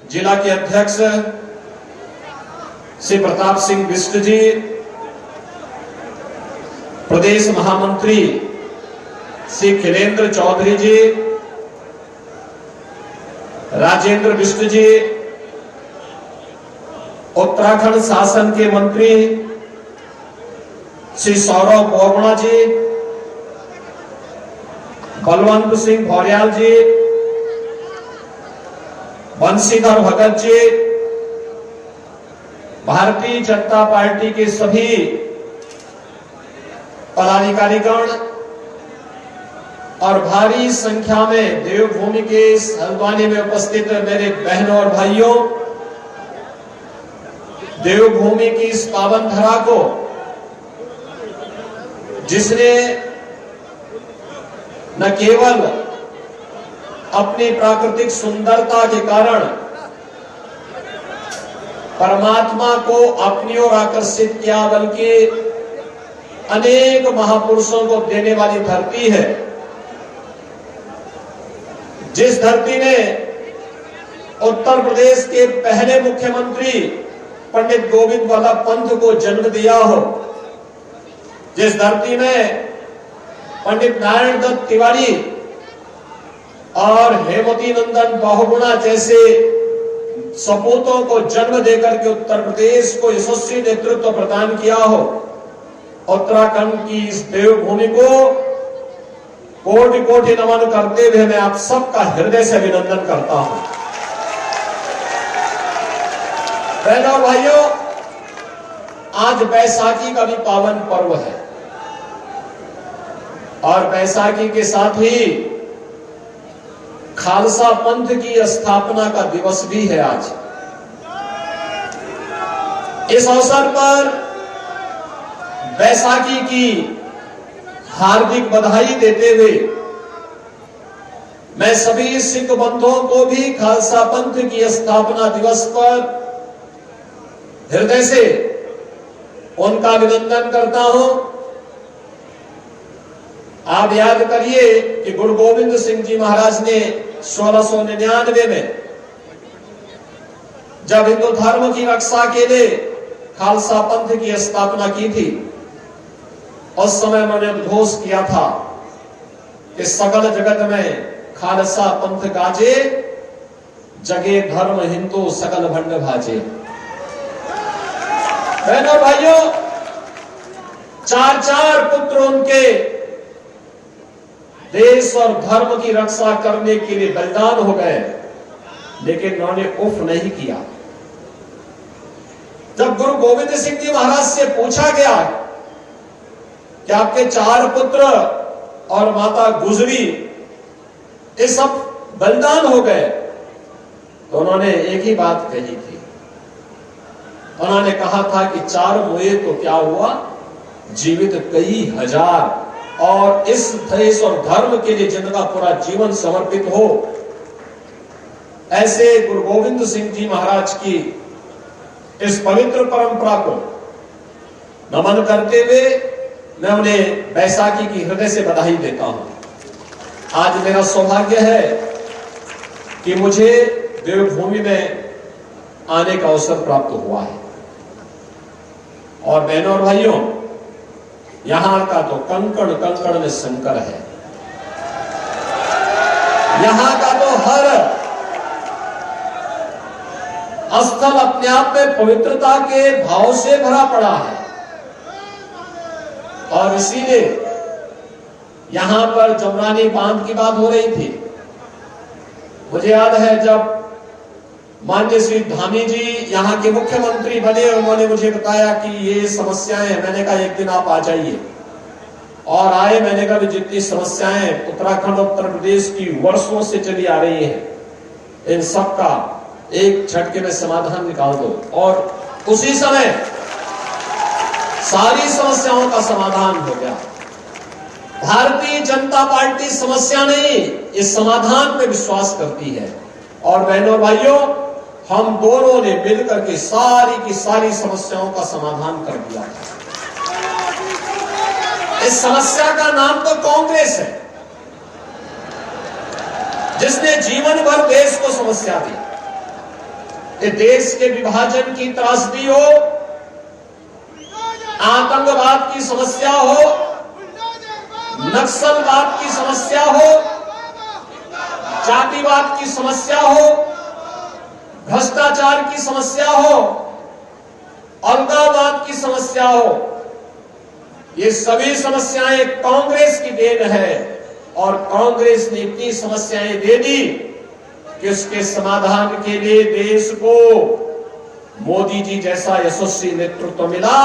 जिला के अध्यक्ष श्री प्रताप सिंह बिष्ट जी, प्रदेश महामंत्री श्री खिलेंद्र चौधरी जी, राजेंद्र बिष्ट जी, उत्तराखंड शासन के मंत्री श्री सौरभ बोगणा जी, बलवंत सिंह भौर्याल जी, बंशीधर भगत जी, भारतीय जनता पार्टी के सभी पदाधिकारीगण और भारी संख्या में देवभूमि के इस हल्द्वानी में उपस्थित मेरे बहनों और भाइयों, देवभूमि की इस पावन धरा को जिसने न केवल अपनी प्राकृतिक सुंदरता के कारण परमात्मा को अपनी ओर आकर्षित किया, बल्कि अनेक महापुरुषों को देने वाली धरती है। जिस धरती ने उत्तर प्रदेश के पहले मुख्यमंत्री पंडित गोविंद वल्लभ पंत को जन्म दिया हो, जिस धरती में पंडित नारायण दत्त तिवारी और हेमवती नंदन बहुगुणा जैसे सपूतों को जन्म देकर के उत्तर प्रदेश को यशस्वी नेतृत्व प्रदान किया हो, उत्तराखंड की इस देवभूमि को कोटि कोटि नमन करते हुए मैं आप सबका हृदय से अभिनंदन करता हूं। बहनों और भाइयों, आज बैसाखी का भी पावन पर्व है और बैसाखी के साथ ही खालसा पंथ की स्थापना का दिवस भी है। आज इस अवसर पर बैसाखी की हार्दिक बधाई देते हुए मैं सभी सिख बंधुओं को भी खालसा पंथ की स्थापना दिवस पर हृदय से उनका अभिनंदन करता हूं। आप याद करिए कि गुरु गोविंद सिंह जी महाराज ने 1699 में जब हिंदू धर्म की रक्षा के लिए खालसा पंथ की स्थापना की थी, उस समय उन्होंने उद्घोष किया था कि सकल जगत में खालसा पंथ गाजे, जगे धर्म हिंदू सकल भंड भाजे। बहनों भाइयों, चार पुत्र उनके देश और धर्म की रक्षा करने के लिए बलिदान हो गए, लेकिन उन्होंने उफ नहीं किया। जब गुरु गोविंद सिंह जी महाराज से पूछा गया कि आपके 4 पुत्र और माता गुजरी, ये सब बलिदान हो गए, तो उन्होंने एक ही बात कही थी। उन्होंने कहा था कि 4 हुए तो क्या हुआ, जीवित कई हजार, और इस देश और धर्म के लिए जिनका पूरा जीवन समर्पित हो, ऐसे गुरु गोविंद सिंह जी महाराज की इस पवित्र परंपरा को नमन करते हुए मैं उन्हें बैसाखी की हृदय से बधाई देता हूं। आज मेरा सौभाग्य है कि मुझे देवभूमि में आने का अवसर प्राप्त हुआ है। और बहनों और भाइयों, यहां का तो कंकड़ कंकड़ में शंकर है। यहां का तो हर स्थल अपने आप में पवित्रता के भाव से भरा पड़ा है, और इसीलिए यहां पर जमरानी बांध की बात हो रही थी। मुझे याद है जब माननीय श्री धामी जी यहाँ के मुख्यमंत्री बने, उन्होंने मुझे बताया कि ये समस्याएं हैं। मैंने कहा एक दिन आप आ जाइए, और आए। मैंने कहा जितनी समस्याएं उत्तराखंड उत्तर प्रदेश की वर्षों से चली आ रही हैं, इन सब का एक झटके में समाधान निकाल दो। और उसी समय सारी समस्याओं का समाधान हो गया। भारतीय जनता पार्टी समस्या नहीं, इस समाधान पे विश्वास करती है। और बहनों भाइयों, हम दोनों ने मिलकर के सारी की सारी समस्याओं का समाधान कर दिया। इस समस्या का नाम तो कांग्रेस है, जिसने जीवन भर देश को समस्या दी। ये देश के विभाजन की त्रासदी हो, आतंकवाद की समस्या हो, नक्सलवाद की समस्या हो, जातिवाद की समस्या हो, भ्रष्टाचार की समस्या हो, अलगाववाद की समस्या हो, ये सभी समस्याएं कांग्रेस की देन है। और कांग्रेस ने इतनी समस्याएं दे दी कि उसके समाधान के लिए देश को मोदी जी जैसा यशस्वी नेतृत्व मिला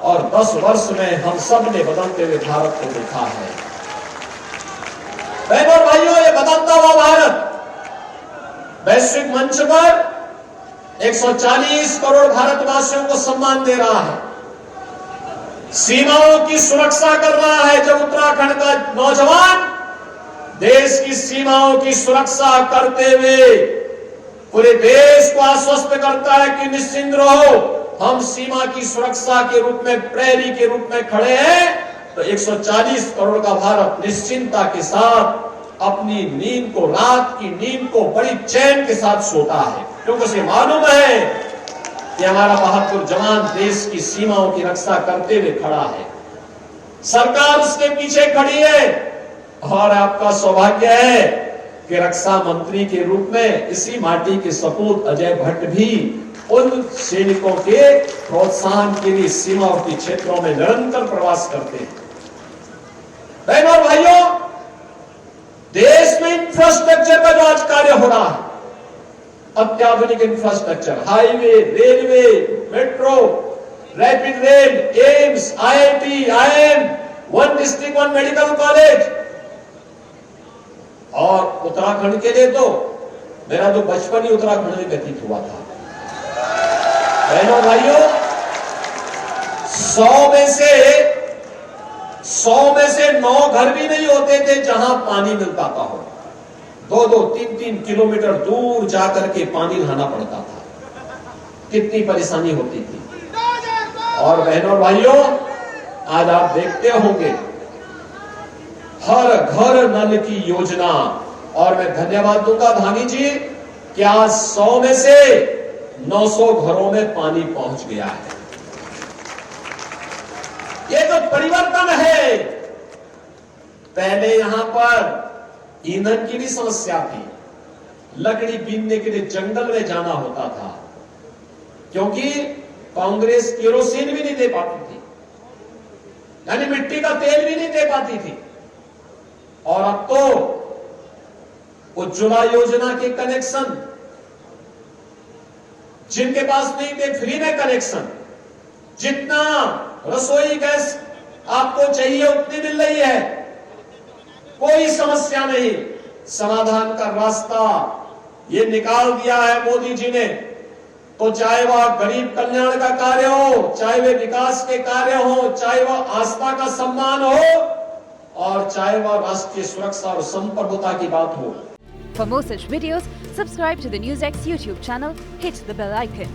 और 10 वर्ष में हम सब ने बदलते हुए भारत को देखा है। बहनों और भाइयों, ये बदलता हुआ भारत वैश्विक मंच पर 140 करोड़ भारतवासियों को सम्मान दे रहा है, सीमाओं की सुरक्षा कर रहा है। जब उत्तराखंड का नौजवान देश की सीमाओं की सुरक्षा करते हुए पूरे देश को आश्वस्त करता है कि निश्चिंत रहो, हम सीमा की सुरक्षा के रूप में प्रहरी के रूप में खड़े हैं, तो 140 करोड़ का भारत निश्चिंतता के साथ अपनी नींद को, रात की नींद को बड़ी चैन के साथ सोता है, क्योंकि उसे मालूम है कि हमारा बहादुर जवान देश की सीमाओं की रक्षा करते हुए खड़ा है, सरकार उसके पीछे खड़ी है। और आपका सौभाग्य है कि रक्षा मंत्री के रूप में इसी माटी के सपूत अजय भट्ट भी उन सैनिकों के प्रोत्साहन के लिए सीमावर्ती क्षेत्रों में निरंतर प्रवास करते हैं। बहनों और भाइयों, देश में इंफ्रास्ट्रक्चर का जो आज कार्य हो रहा है, अत्याधुनिक infrastructure, highway, railway, metro, rapid rail, AIIMS, IIT, IIM, 1 district 1 medical college, और उत्तराखंड के लिए तो मेरा तो बचपन ही उत्तराखंड में व्यतीत हुआ था। बहनों भाइयों, 100 में से 9 घर भी नहीं होते थे जहां पानी मिल पाता हो। 2-2, 3-3 किलोमीटर दूर जाकर के पानी लाना पड़ता था, कितनी परेशानी होती थी। और बहनों भाइयों, आज आप देखते होंगे हर घर नल की योजना, और मैं धन्यवाद दूंगा धामी जी कि आज 100 में से 900 घरों में पानी पहुंच गया है। ये जो परिवर्तन है, पहले यहां पर ईंधन की भी समस्या थी, लकड़ी बीनने के लिए जंगल में जाना होता था, क्योंकि कांग्रेस केरोसिन भी नहीं दे पाती थी, यानी मिट्टी का तेल भी नहीं दे पाती थी। और अब तो उज्ज्वला योजना के कनेक्शन, जिनके पास नहीं थे फ्री में कनेक्शन, जितना रसोई गैस आपको चाहिए उतनी मिल रही है, कोई समस्या नहीं। समाधान का रास्ता ये निकाल दिया है मोदी जी ने, तो चाहे वह गरीब कल्याण का कार्य हो, चाहे वे विकास के कार्य हो, चाहे वह आस्था का सम्मान हो, और चाहे वह राष्ट्रीय सुरक्षा और संप्रभुता की बात हो। For more such videos, subscribe to the NewsX YouTube channel, hit the bell icon.